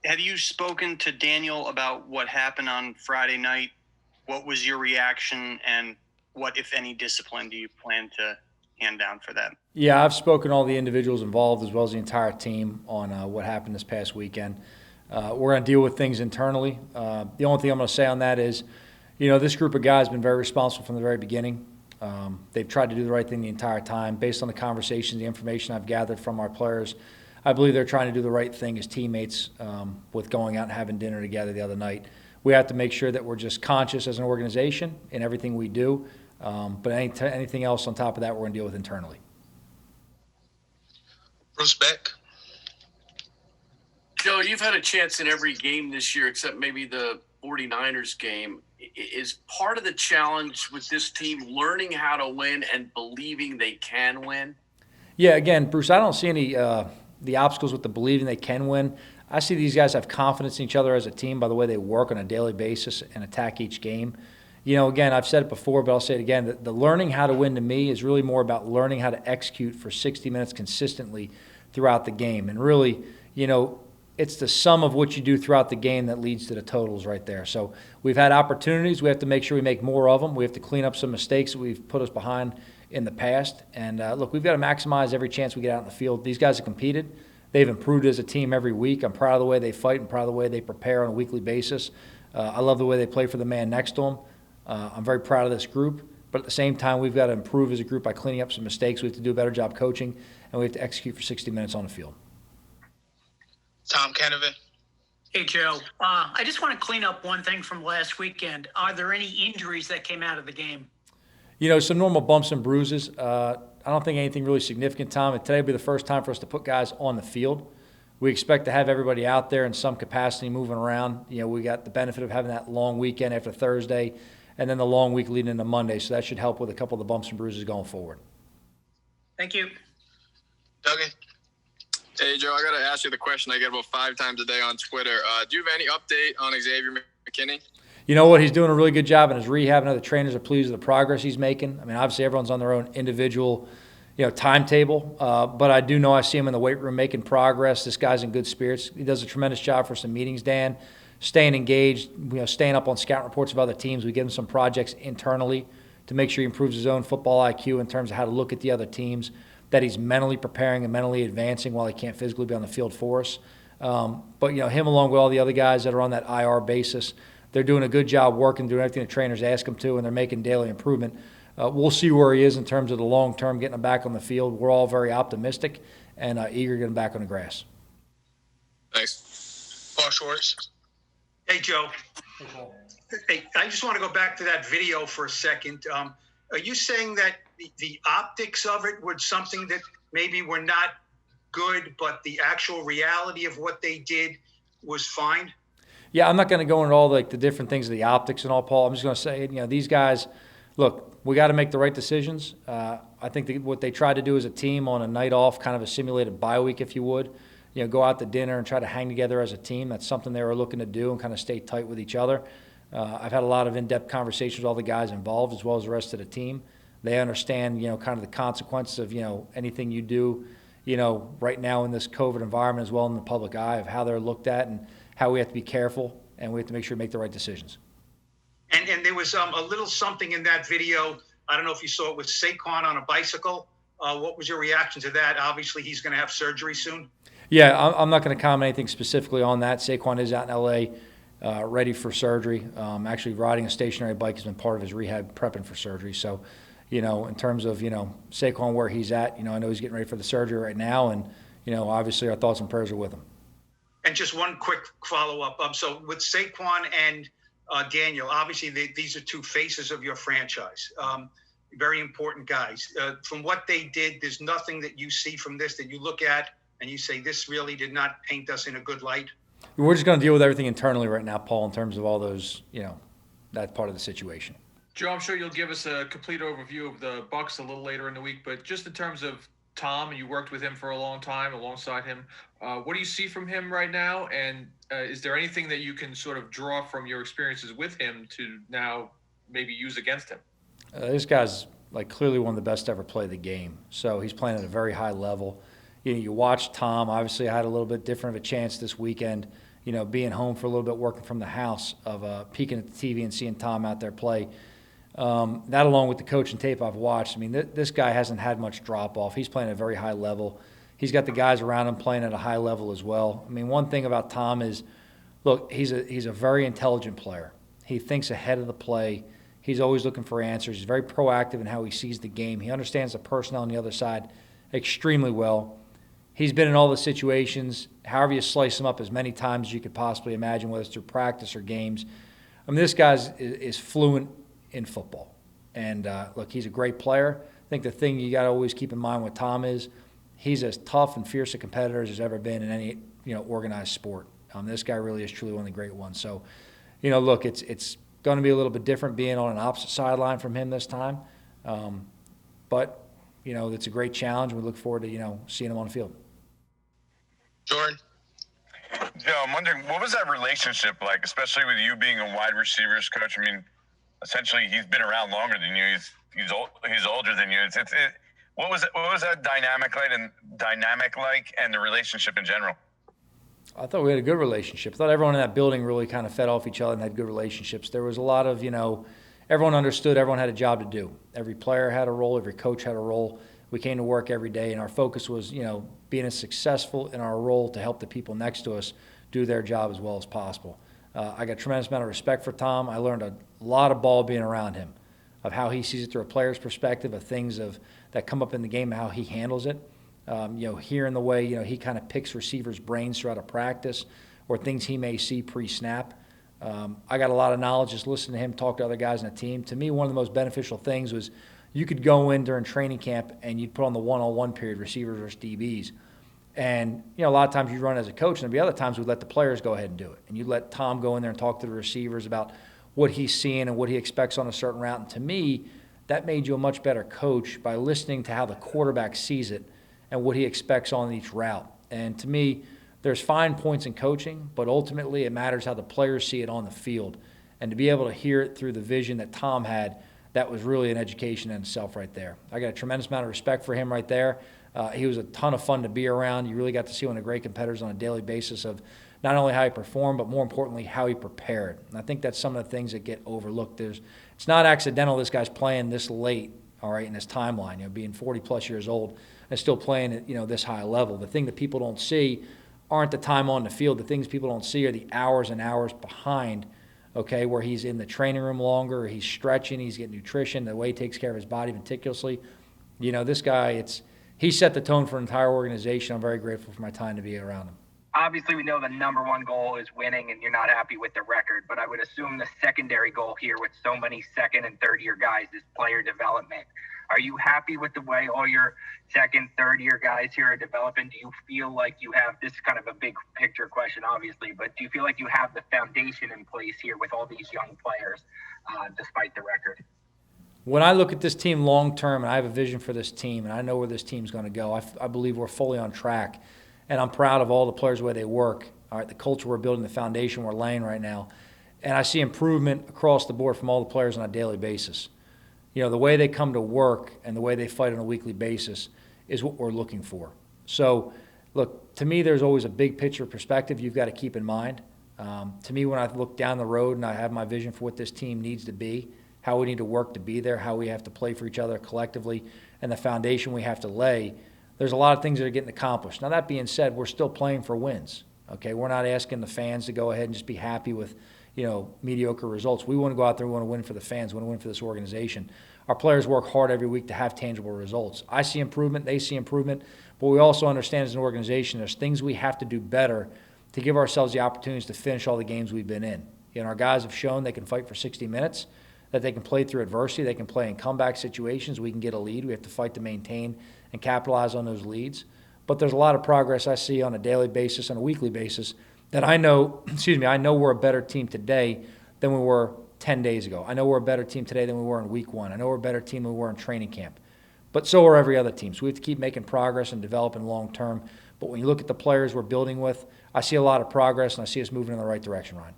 have you spoken to Daniel about what happened on Friday night? What was your reaction, and what, if any, discipline do you plan to hand down for that? Yeah, I've spoken to all the individuals involved as well as the entire team on what happened this past weekend. We're going to deal with things internally. The only thing I'm going to say on that is, this group of guys have been very responsible from the very beginning. They've tried to do the right thing the entire time. Based on the conversations, the information I've gathered from our players, I believe they're trying to do the right thing as teammates with going out and having dinner together the other night. We have to make sure that we're just conscious as an organization in everything we do. But anything else on top of that, we're going to deal with internally. Bruce Beck. Joe, you've had a chance in every game this year except maybe the 49ers game. Is part of the challenge with this team learning how to win and believing they can win? Yeah, again, Bruce, I don't see any the obstacles with the believing they can win. I see these guys have confidence in each other as a team by the way they work on a daily basis and attack each game. Again, I've said it before, but I'll say it again. The learning how to win to me is really more about learning how to execute for 60 minutes consistently throughout the game. And really, it's the sum of what you do throughout the game that leads to the totals right there. So we've had opportunities. We have to make sure we make more of them. We have to clean up some mistakes that we've put us behind in the past. And, look, we've got to maximize every chance we get out in the field. These guys have competed. They've improved as a team every week. I'm proud of the way they fight and proud of the way they prepare on a weekly basis. I love the way they play for the man next to them. I'm very proud of this group, but at the same time, we've got to improve as a group by cleaning up some mistakes. We have to do a better job coaching, and we have to execute for 60 minutes on the field. Tom Canavan. Hey, Joe. I just want to clean up one thing from last weekend. Are there any injuries that came out of the game? Some normal bumps and bruises. I don't think anything really significant, Tom. And today will be the first time for us to put guys on the field. We expect to have everybody out there in some capacity moving around. We got the benefit of having that long weekend after Thursday and then the long week leading into Monday. So that should help with a couple of the bumps and bruises going forward. Thank you. Duggan. Hey, Joe, I got to ask you the question I get about 5 times a day on Twitter. Do you have any update on Xavier McKinney? You know what? He's doing a really good job in his rehab. And other trainers are pleased with the progress he's making. I mean, obviously everyone's on their own individual timetable. But I do know I see him in the weight room making progress. This guy's in good spirits. He does a tremendous job for some meetings, Dan, staying engaged, staying up on scout reports of other teams. We give him some projects internally to make sure he improves his own football IQ in terms of how to look at the other teams, that he's mentally preparing and mentally advancing while he can't physically be on the field for us. But him along with all the other guys that are on that IR basis, they're doing a good job working, doing everything the trainers ask them to, and they're making daily improvement. We'll see where he is in terms of the long term, getting him back on the field. We're all very optimistic and eager to get him back on the grass. Thanks. Paul Schwartz. Hey, Joe. Hey, I just want to go back to that video for a second. Are you saying that the optics of it were something that maybe were not good, but the actual reality of what they did was fine? Yeah, I'm not going to go into all the different things of the optics and all, Paul. I'm just going to say, these guys, look, we got to make the right decisions. I think what they tried to do as a team on a night off, kind of a simulated bye week, if you would, go out to dinner and try to hang together as a team. That's something they were looking to do and kind of stay tight with each other. I've had a lot of in-depth conversations with all the guys involved as well as the rest of the team. They understand, kind of the consequences of, anything you do, right now in this COVID environment as well in the public eye of how they're looked at and how we have to be careful and we have to make sure we make the right decisions. And there was a little something in that video. I don't know if you saw it with Saquon on a bicycle. What was your reaction to that? Obviously, he's going to have surgery soon. Yeah, I'm not going to comment anything specifically on that. Saquon is out in L.A. Ready for surgery. Actually, riding a stationary bike has been part of his rehab prepping for surgery. So, in terms of, Saquon where he's at, I know he's getting ready for the surgery right now. And, obviously our thoughts and prayers are with him. And just one quick follow-up. So with Saquon and Daniel, obviously these are two faces of your franchise. Very important guys. From what they did, there's nothing that you see from this that you look at and you say, this really did not paint us in a good light? We're just going to deal with everything internally right now, Paul, in terms of all those, that part of the situation. Joe, I'm sure you'll give us a complete overview of the Bucs a little later in the week, but just in terms of Tom, and you worked with him for a long time alongside him, what do you see from him right now? And is there anything that you can sort of draw from your experiences with him to now maybe use against him? This guy's clearly one of the best to ever play the game. So he's playing at a very high level. You watch Tom. Obviously, I had a little bit different of a chance this weekend, being home for a little bit, working from the house, of peeking at the TV and seeing Tom out there play. That along with the coaching tape I've watched, I mean, this guy hasn't had much drop-off. He's playing at a very high level. He's got the guys around him playing at a high level as well. I mean, one thing about Tom is, look, he's a very intelligent player. He thinks ahead of the play. He's always looking for answers. He's very proactive in how he sees the game. He understands the personnel on the other side extremely well. He's been in all the situations, however you slice him up, as many times as you could possibly imagine, whether it's through practice or games. I mean, this guy is fluent in football. And, look, he's a great player. I think the thing you got to always keep in mind with Tom is he's as tough and fierce a competitor as there's ever been in any organized sport. This guy really is truly one of the great ones. So, look, it's going to be a little bit different being on an opposite sideline from him this time. But, it's a great challenge. We look forward to, seeing him on the field. Jordan. Joe, I'm wondering, what was that relationship like, especially with you being a wide receivers coach? I mean, essentially, he's been around longer than you. He's older than you. What was that dynamic like, and the relationship in general? I thought we had a good relationship. I thought everyone in that building really kind of fed off each other and had good relationships. There was a lot of, everyone understood everyone had a job to do. Every player had a role. Every coach had a role. We came to work every day, and our focus was, being as successful in our role to help the people next to us do their job as well as possible. I got a tremendous amount of respect for Tom. I learned a lot of ball being around him, of how he sees it through a player's perspective, of things that come up in the game, how he handles it. Hearing the way, he kind of picks receivers' brains throughout a practice or things he may see pre-snap. I got a lot of knowledge just listening to him talk to other guys in the team. To me, one of the most beneficial things was you could go in during training camp and you'd put on the one-on-one period, receivers versus DBs. And, a lot of times you run as a coach, and there'd be other times we'd let the players go ahead and do it. And you'd let Tom go in there and talk to the receivers about what he's seeing and what he expects on a certain route. And to me, that made you a much better coach by listening to how the quarterback sees it and what he expects on each route. And to me, there's fine points in coaching, but ultimately it matters how the players see it on the field. And to be able to hear it through the vision that Tom had, that was really an education in itself right there. I got a tremendous amount of respect for him right there. He was a ton of fun to be around. You really got to see one of the great competitors on a daily basis of not only how he performed, but more importantly, how he prepared. And I think that's some of the things that get overlooked. It's not accidental this guy's playing this late, all right, in his timeline, being 40-plus years old and still playing at, this high level. The thing that people don't see aren't the time on the field. The things people don't see are the hours and hours behind, okay, where he's in the training room longer, he's stretching, he's getting nutrition, the way he takes care of his body meticulously. This guy, he set the tone for an entire organization. I'm very grateful for my time to be around him. Obviously, we know the number one goal is winning, and you're not happy with the record, but I would assume the secondary goal here with so many second and third year guys is player development. Are you happy with the way all your second, third year guys here are developing? Do you feel like you have, this is kind of a big picture question, obviously, but do you feel like you have the foundation in place here with all these young players, despite the record? When I look at this team long term, and I have a vision for this team, and I know where this team's going to go, I believe we're fully on track. And I'm proud of all the players, the way they work, all right, the culture we're building, the foundation we're laying right now. And I see improvement across the board from all the players on a daily basis. The way they come to work and the way they fight on a weekly basis is what we're looking for. So, look, to me, there's always a big picture perspective you've got to keep in mind. To me, when I look down the road and I have my vision for what this team needs to be, how we need to work to be there, how we have to play for each other collectively, and the foundation we have to lay, there's a lot of things that are getting accomplished. Now, that being said, we're still playing for wins. Okay, we're not asking the fans to go ahead and just be happy with, mediocre results. We want to go out there, we want to win for the fans, we want to win for this organization. Our players work hard every week to have tangible results. I see improvement, they see improvement, but we also understand as an organization there's things we have to do better to give ourselves the opportunities to finish all the games we've been in. Our guys have shown they can fight for 60 minutes, that they can play through adversity, they can play in comeback situations, we can get a lead, we have to fight to maintain and capitalize on those leads. But there's a lot of progress I see on a daily basis, on a weekly basis, that I know we're a better team today than we were 10 days ago. I know we're a better team today than we were in week one. I know we're a better team than we were in training camp. But so are every other team. So we have to keep making progress and developing long term. But when you look at the players we're building with, I see a lot of progress and I see us moving in the right direction, Ryan.